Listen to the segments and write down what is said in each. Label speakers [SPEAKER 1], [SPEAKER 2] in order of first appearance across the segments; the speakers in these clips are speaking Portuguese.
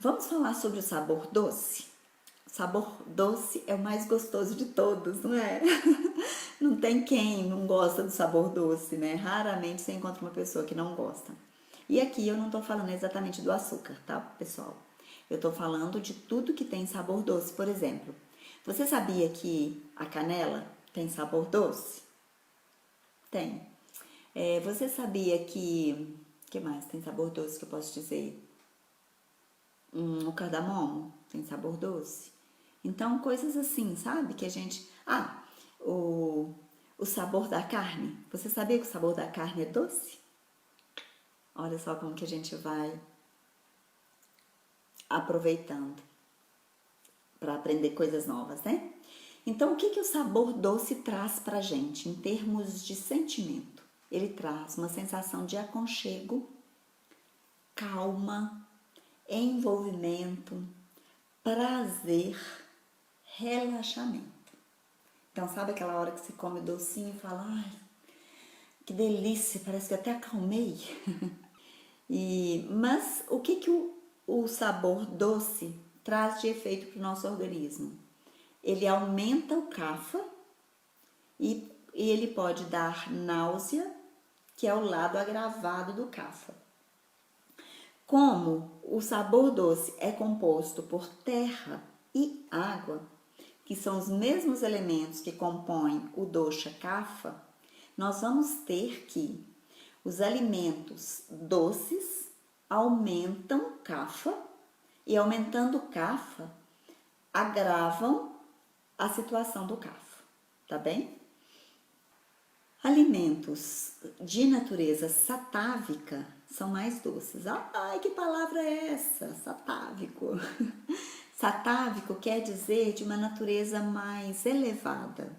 [SPEAKER 1] Vamos falar sobre o sabor doce? O sabor doce é o mais gostoso de todos, não é? Não tem quem não gosta do sabor doce, né? Raramente você encontra uma pessoa que não gosta. E aqui eu não tô falando exatamente do açúcar, tá, pessoal? Eu tô falando de tudo que tem sabor doce. Por exemplo, você sabia que a canela tem sabor doce? Tem. Você sabia que mais tem sabor doce que eu posso dizer? O cardamomo tem sabor doce. Então, coisas assim, sabe? Que a gente. O, o sabor da carne. Você sabia que o sabor da carne é doce? Olha só como que a gente vai aproveitando para aprender coisas novas, né? Então, o que que o sabor doce traz pra gente em termos de sentimento? Ele traz uma sensação de aconchego, calma, envolvimento, prazer, relaxamento. Então, sabe aquela hora que você come docinho e fala, ai, que delícia, parece que eu até acalmei. Mas o que que o sabor doce traz de efeito para o nosso organismo? Ele aumenta o CAFA e ele pode dar náusea, que é o lado agravado do CAFA. Como o sabor doce é composto por terra e água, que são os mesmos elementos que compõem o dosha kapha, nós vamos ter que os alimentos doces aumentam kapha e aumentando kapha agravam a situação do kapha, tá bem? Alimentos de natureza satávica são mais doces. Ai, que palavra é essa? Satávico. Satávico quer dizer de uma natureza mais elevada.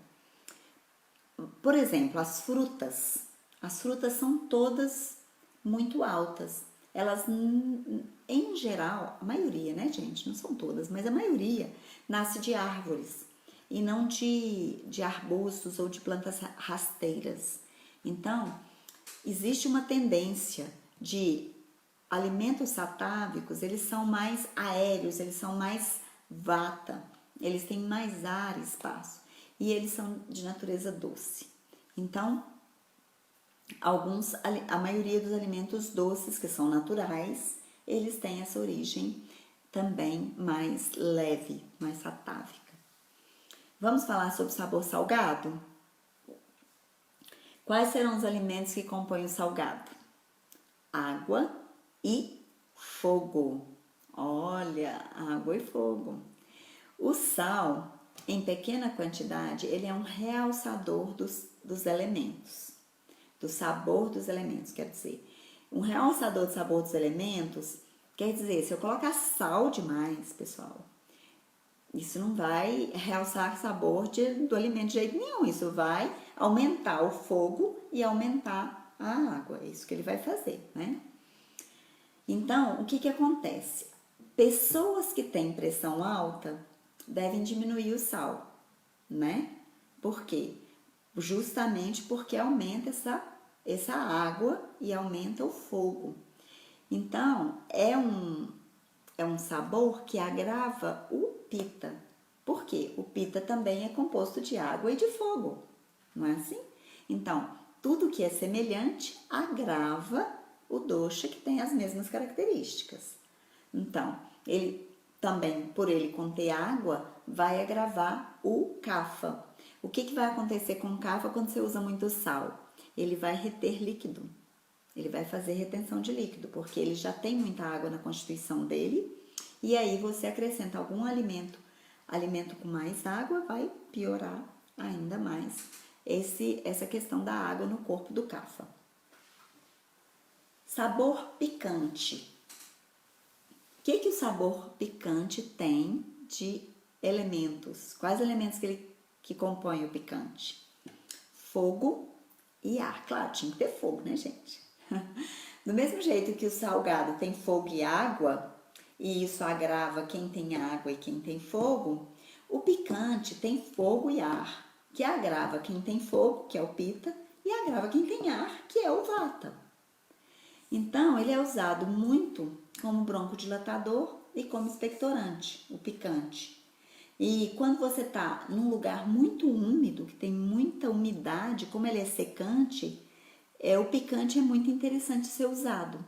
[SPEAKER 1] Por exemplo, as frutas. As frutas são todas muito altas. Elas, em geral, a maioria, né, gente? Não são todas, mas a maioria nasce de árvores e não de arbustos ou de plantas rasteiras. Então, existe uma tendência de alimentos satávicos, eles são mais aéreos, eles são mais vata, eles têm mais ar e espaço e eles são de natureza doce. Então, a maioria dos alimentos doces que são naturais, eles têm essa origem também mais leve, mais satávica. Vamos falar sobre sabor salgado? Quais serão os alimentos que compõem o salgado? Água e fogo. Olha, água e fogo. O sal, em pequena quantidade, ele é um realçador dos elementos, do sabor dos elementos, quer dizer. Um realçador do sabor dos elementos, quer dizer, se eu colocar sal demais, pessoal, isso não vai realçar o sabor do alimento de jeito nenhum. Isso vai aumentar o fogo e aumentar a água. É isso que ele vai fazer, né? Então, o que que acontece? Pessoas que têm pressão alta devem diminuir o sal, né? Por quê? Justamente porque aumenta essa água e aumenta o fogo. Então, é um sabor que agrava o pita. Por quê? O pita também é composto de água e de fogo, não é assim? Então, tudo que é semelhante agrava o dosha que tem as mesmas características. Então, ele também, por ele conter água, vai agravar o kapha. O que vai acontecer com o kapha quando você usa muito sal? Ele vai reter líquido. Ele vai fazer retenção de líquido, porque ele já tem muita água na constituição dele, e aí você acrescenta algum alimento com mais água, vai piorar ainda mais essa questão da água no corpo do kapha. Sabor picante. O que o sabor picante tem de elementos? Quais elementos que compõem o picante? Fogo e ar. Claro, tinha que ter fogo, né, gente? Do mesmo jeito que o salgado tem fogo e água, e isso agrava quem tem água e quem tem fogo, o picante tem fogo e ar, que agrava quem tem fogo, que é o pita, e agrava quem tem ar, que é o vata. Então, ele é usado muito como broncodilatador e como expectorante, o picante. E quando você está num lugar muito úmido, que tem muita umidade, como ele é secante, o picante é muito interessante ser usado.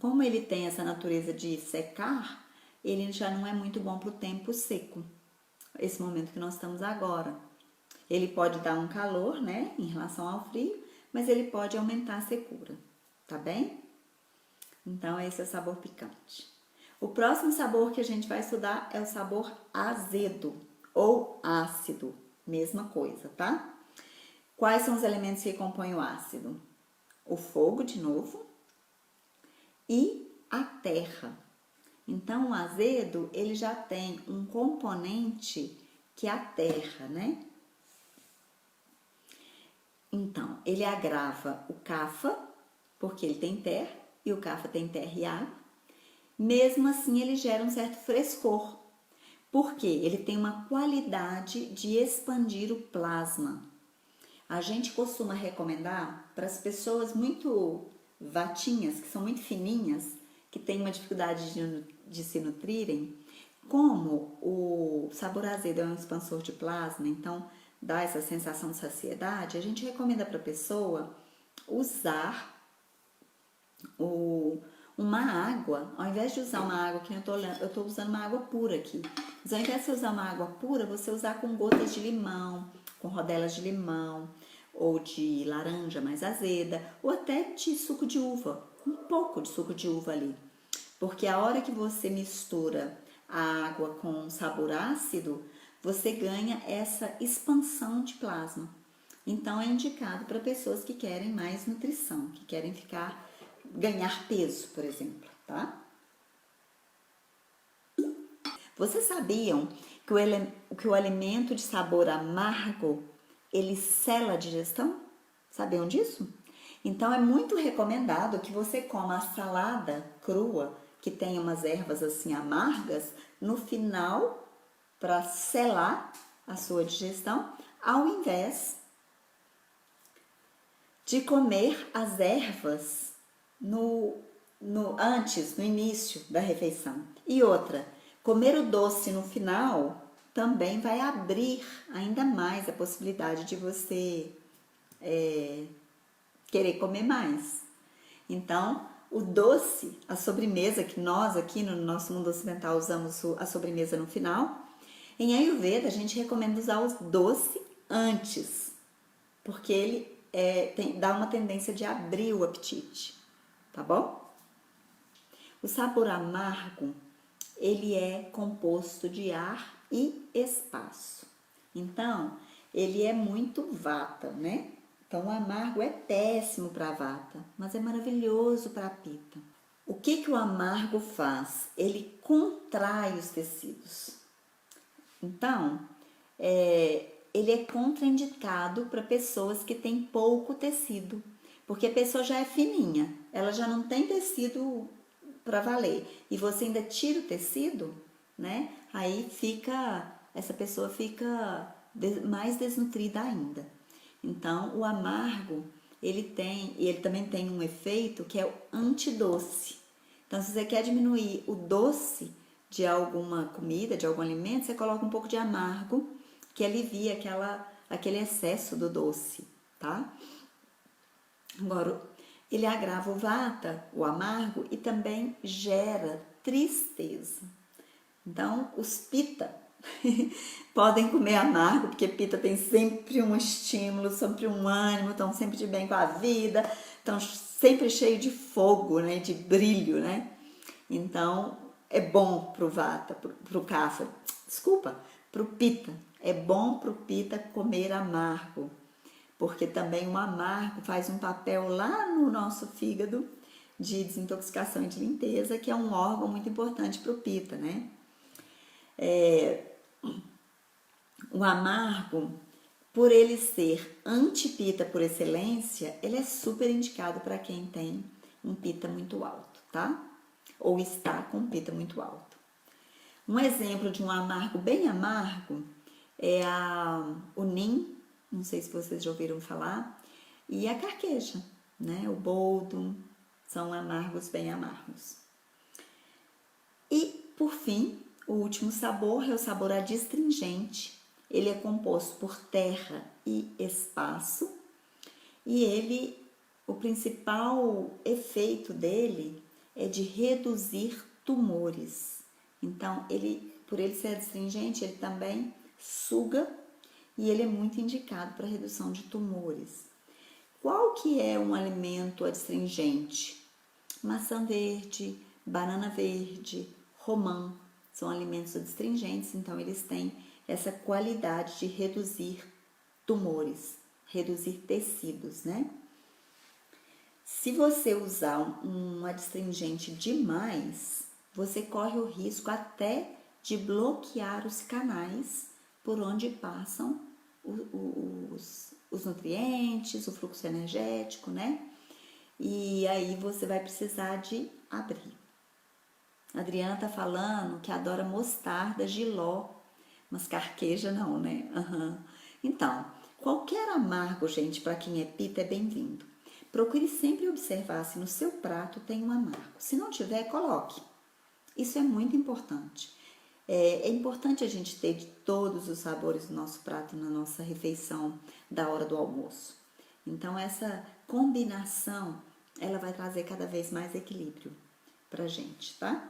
[SPEAKER 1] Como ele tem essa natureza de secar, ele já não é muito bom para o tempo seco, esse momento que nós estamos agora. Ele pode dar um calor, né, em relação ao frio, mas ele pode aumentar a secura, tá bem? Então, esse é o sabor picante. O próximo sabor que a gente vai estudar é o sabor azedo ou ácido, mesma coisa, tá? Quais são os elementos que compõem o ácido? O fogo, de novo, e a terra. Então, o azedo, ele já tem um componente que é a terra, né? Então, ele agrava o cafa, porque ele tem terra, e o cafa tem terra e água. Mesmo assim, ele gera um certo frescor, porque ele tem uma qualidade de expandir o plasma. A gente costuma recomendar para as pessoas muito vatinhas, que são muito fininhas, que têm uma dificuldade de se nutrirem, como o sabor azedo é um expansor de plasma, então dá essa sensação de saciedade, a gente recomenda para a pessoa usar uma água, ao invés de usar uma água que eu estou usando uma água pura aqui, mas ao invés de você usar uma água pura, você usar com gotas de limão, com rodelas de limão, ou de laranja mais azeda, ou até de suco de uva, um pouco de suco de uva ali. Porque a hora que você mistura a água com sabor ácido, você ganha essa expansão de plasma. Então é indicado para pessoas que querem mais nutrição, que querem ganhar peso, por exemplo, tá? Vocês sabiam que o alimento de sabor amargo, ele sela a digestão? Sabiam disso? Então é muito recomendado que você coma a salada crua, que tem umas ervas assim amargas, no final, para selar a sua digestão, ao invés de comer as ervas antes, no início da refeição. E outra, comer o doce no final também vai abrir ainda mais a possibilidade de você querer comer mais. Então, o doce, a sobremesa, que nós aqui no nosso mundo ocidental usamos a sobremesa no final, em Ayurveda a gente recomenda usar o doce antes, porque ele dá uma tendência de abrir o apetite, tá bom? O sabor amargo, ele é composto de ar e espaço. Então, ele é muito vata, né? Então, o amargo é péssimo para a vata, mas é maravilhoso para a pita. O que o amargo faz? Ele contrai os tecidos. Então, ele é contraindicado para pessoas que têm pouco tecido, porque a pessoa já é fininha, ela já não tem tecido para valer, e você ainda tira o tecido, né? Aí essa pessoa fica mais desnutrida ainda. Então, o amargo, ele também tem um efeito que é o antidoce. Então, se você quer diminuir o doce de alguma comida, de algum alimento, você coloca um pouco de amargo, que alivia aquele excesso do doce, tá? Agora, ele agrava o vata, o amargo, e também gera tristeza. Então, os pita podem comer amargo, porque pita tem sempre um estímulo, sempre um ânimo, estão sempre de bem com a vida, estão sempre cheio de fogo, né, de brilho, né? Então, é bom pro vata, pro kapha, pro pita. É bom pro pita comer amargo, porque também o amargo faz um papel lá no nosso fígado de desintoxicação e de limpeza, que é um órgão muito importante pro pita, né? O amargo, por ele ser antipita por excelência, ele é super indicado para quem tem um pita muito alto, tá? Ou está com um pita muito alto. Um exemplo de um amargo bem amargo é o nim, não sei se vocês já ouviram falar, e a carqueja, né? O boldo, são amargos bem amargos. Por fim, o último sabor é o sabor adstringente. Ele é composto por terra e espaço e o principal efeito dele é de reduzir tumores. Então, por ele ser adstringente, ele também suga e ele é muito indicado para redução de tumores. Qual que é um alimento adstringente? Maçã verde, banana verde, romã, são alimentos adstringentes, então eles têm essa qualidade de reduzir tumores, reduzir tecidos, né? Se você usar um adstringente demais, você corre o risco até de bloquear os canais por onde passam os nutrientes, o fluxo energético, né? E aí você vai precisar de abrir. A Adriana tá falando que adora mostarda, jiló, mas carqueja não, né? Uhum. Então, qualquer amargo, gente, para quem é pita, é bem-vindo. Procure sempre observar se no seu prato tem um amargo. Se não tiver, coloque. Isso é muito importante. É importante a gente ter de todos os sabores do nosso prato na nossa refeição da hora do almoço. Então, essa combinação, ela vai trazer cada vez mais equilíbrio pra gente, tá?